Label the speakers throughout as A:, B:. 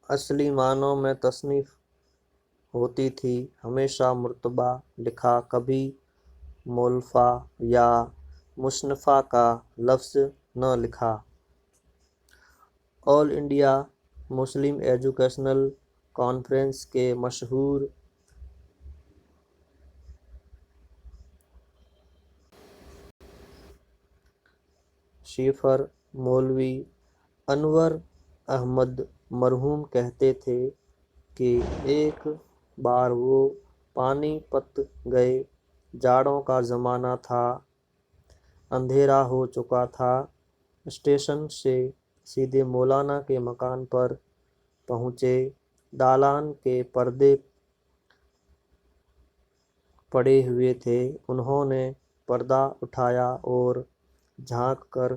A: اصلی معنوں میں تصنیف ہوتی تھی، ہمیشہ مرتبہ لکھا، کبھی مولفہ یا مصنفہ کا لفظ نہ لکھا۔ آل انڈیا مسلم ایجوکیشنل کانفرنس کے مشہور شیفر مولوی انور احمد مرحوم کہتے تھے کہ ایک بار وہ پانی پت گئے، جاڑوں کا زمانہ تھا، اندھیرا ہو چکا تھا، اسٹیشن سے سیدھے مولانا کے مکان پر پہنچے، دالان کے پردے پڑے ہوئے تھے، انہوں نے پردہ اٹھایا اور جھانک کر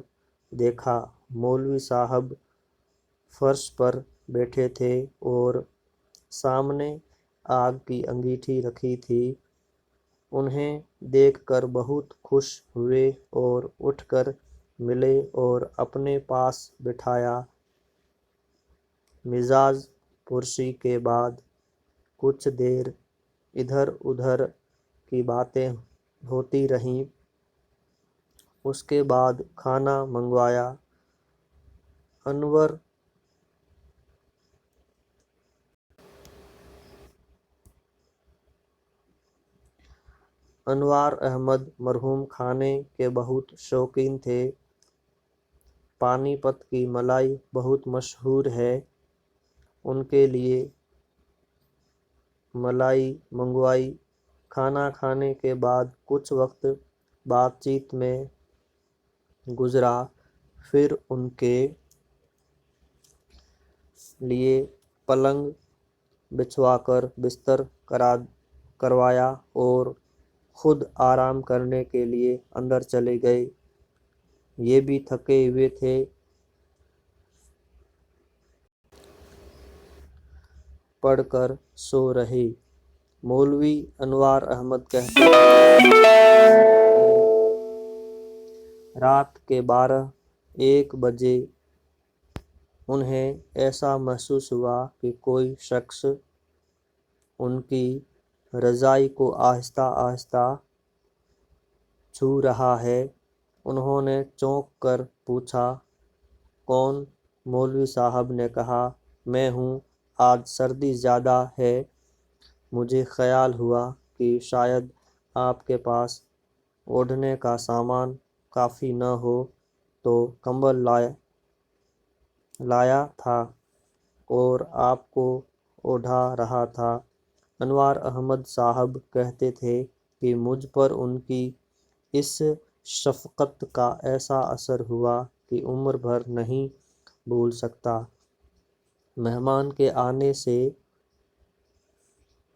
A: دیکھا، مولوی صاحب فرش پر بیٹھے تھے اور سامنے آگ کی انگیٹھی رکھی تھی، انہیں دیکھ کر بہت خوش ہوئے اور اٹھ کر ملے اور اپنے پاس بٹھایا، مزاج پرسی کے بعد کچھ دیر ادھر ادھر کی باتیں ہوتی رہیں، اس کے بعد کھانا منگوایا۔ انوار احمد مرحوم کھانے کے بہت شوقین تھے، پانی پت کی ملائی بہت مشہور ہے، ان کے لیے ملائی منگوائی، کھانا کھانے کے بعد کچھ وقت بات چیت میں گزرا، پھر ان کے لیے پلنگ بچھوا کر بستر کروایا اور خود آرام کرنے کے لیے اندر چلے گئے، یہ بھی تھکے ہوئے تھے، پڑھ کر سو رہے۔ مولوی انوار احمد کہتے ہیں رات کے 12-1 بجے انہیں ایسا محسوس ہوا کہ کوئی شخص ان کی رضائی کو آہستہ آہستہ چھو رہا ہے، انہوں نے چونک کر پوچھا، کون؟ مولوی صاحب نے کہا، میں ہوں، آج سردی زیادہ ہے، مجھے خیال ہوا کہ شاید آپ کے پاس اوڑھنے کا سامان کافی نہ ہو تو کمبل لایا تھا اور آپ کو اوڑھا رہا تھا۔ انوار احمد صاحب کہتے تھے کہ مجھ پر ان کی اس شفقت کا ایسا اثر ہوا کہ عمر بھر نہیں بھول سکتا۔ مہمان کے آنے سے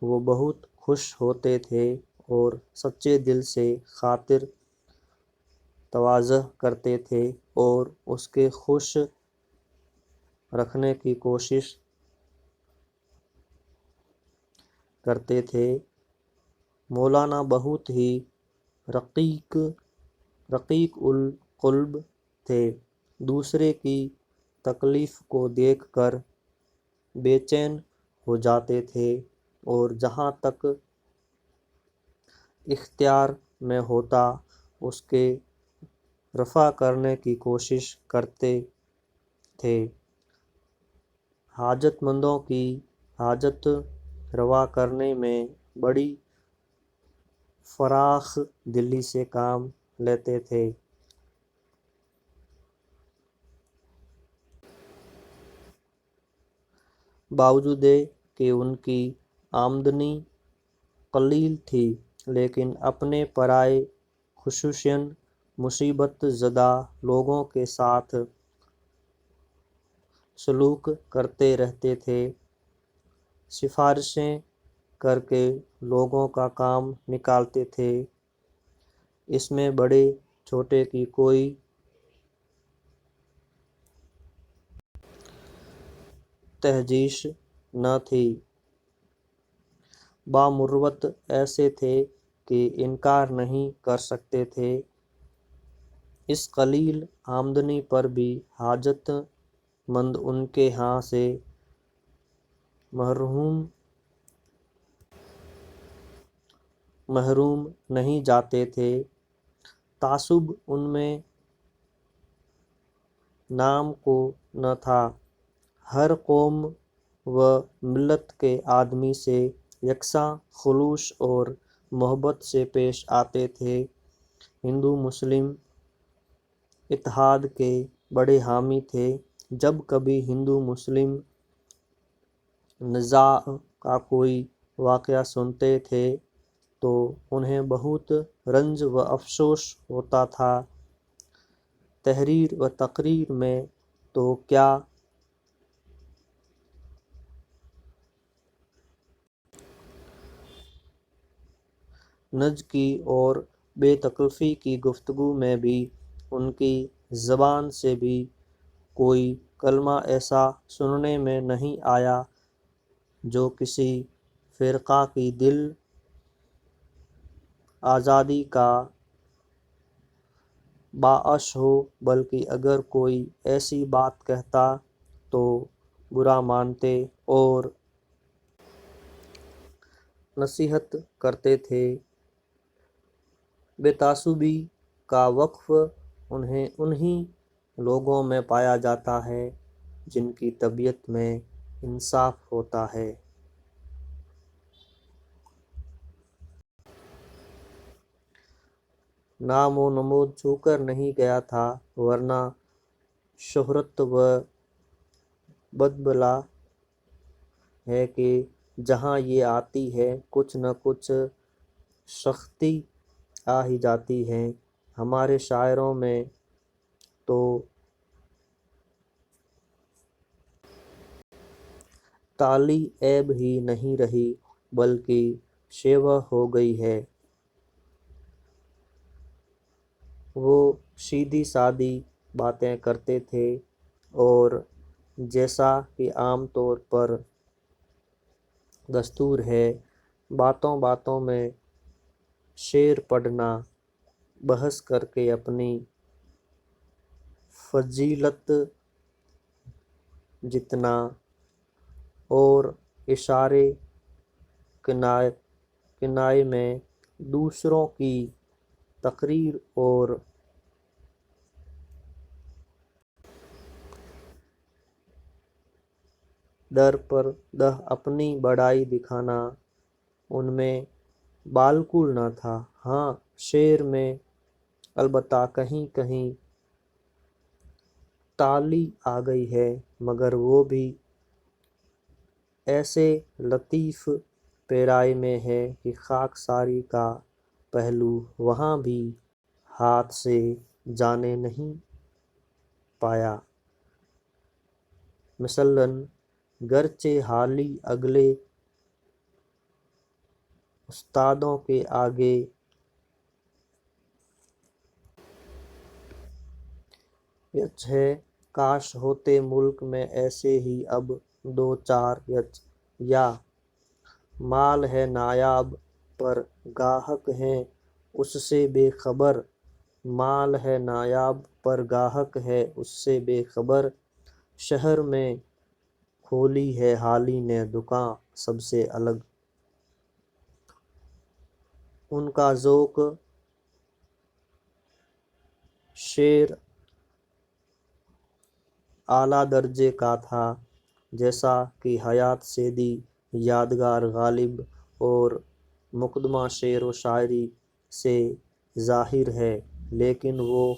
A: وہ بہت خوش ہوتے تھے اور سچے دل سے خاطر تواضع کرتے تھے اور اس کے خوش رکھنے کی کوشش کرتے تھے۔ مولانا بہت ہی رقیق القلب تھے، دوسرے کی تکلیف کو دیکھ کر بے چین ہو جاتے تھے اور جہاں تک اختیار میں ہوتا اس کے رفع کرنے کی کوشش کرتے تھے، حاجت مندوں کی حاجت روا کرنے میں بڑی فراخ دلی سے کام لیتے تھے۔ باوجود کہ ان کی آمدنی قلیل تھی لیکن اپنے پرائے خصوصاً مصیبت زدہ لوگوں کے ساتھ سلوک کرتے رہتے تھے، سفارشیں کر کے لوگوں کا کام نکالتے تھے، اس میں بڑے چھوٹے کی کوئی تہجیش نہ تھی، بامروت ایسے تھے کہ انکار نہیں کر سکتے تھے، اس قلیل آمدنی پر بھی حاجت مند ان کے ہاں سے محروم نہیں جاتے تھے۔ تعصب ان میں نام کو نہ تھا۔ ہر قوم و ملت کے آدمی سے یکساں خلوص اور محبت سے پیش آتے تھے۔ ہندو مسلم اتحاد کے بڑے حامی تھے۔ جب کبھی ہندو مسلم نزاع کا کوئی واقعہ سنتے تھے تو انہیں بہت رنج و افسوس ہوتا تھا۔ تحریر و تقریر میں تو کیا نج کی اور بے تکلفی کی گفتگو میں بھی ان کی زبان سے بھی کوئی کلمہ ایسا سننے میں نہیں آیا جو کسی فرقہ کی دل آزاری کا باعث ہو، بلکہ اگر کوئی ایسی بات کہتا تو برا مانتے اور نصیحت کرتے تھے۔ بے تعصبی کا وقف انہی لوگوں میں پایا جاتا ہے جن کی طبیعت میں انصاف ہوتا ہے۔ نام و نمود چھو کر نہیں گیا تھا، ورنہ شہرت و بدبلا ہے کہ جہاں یہ آتی ہے کچھ نہ کچھ سختی آ ہی جاتی ہے۔ ہمارے شاعروں میں تو تعلی عیب ہی نہیں رہی بلکہ شیوہ ہو گئی ہے۔ وہ سیدھی سادی باتیں کرتے تھے اور جیسا کہ عام طور پر دستور ہے، باتوں باتوں میں شعر پڑھنا، بحث کر کے اپنی فضیلت جتنا اور اشارے کنایے میں دوسروں کی تقریر اور در پر دہ اپنی بڑائی دکھانا ان میں بالکل نہ تھا۔ ہاں، شعر میں البتہ کہیں کہیں تعلی آ گئی ہے، مگر وہ بھی ایسے لطیف پیرائی میں ہے کہ خاکساری کا پہلو وہاں بھی ہاتھ سے جانے نہیں پایا۔ مثلاً گرچہ حالی اگلے استادوں کے آگے یچ ہے، کاش ہوتے ملک میں ایسے ہی اب دو چار یچ، یا مال ہے نایاب پر گاہک ہیں اس سے بے خبر، مال ہے نایاب پر گاہک ہے اس سے بے خبر، شہر میں کھولی ہے حالی نے دکان سب سے الگ۔ ان کا ذوق شعر اعلیٰ درجے کا تھا، جیسا کہ حیات سیدھی، یادگار غالب اور مقدمہ شعر و شاعری سے ظاہر ہے، لیکن وہ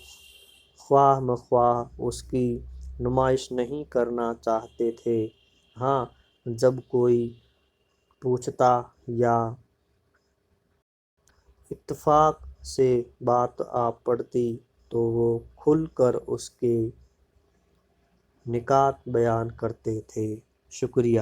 A: خواہ مخواہ اس کی نمائش نہیں کرنا چاہتے تھے۔ ہاں، جب کوئی پوچھتا یا اتفاق سے بات آ پڑتی تو وہ کھل کر اس کے نکات بیان کرتے تھے۔ شکریہ۔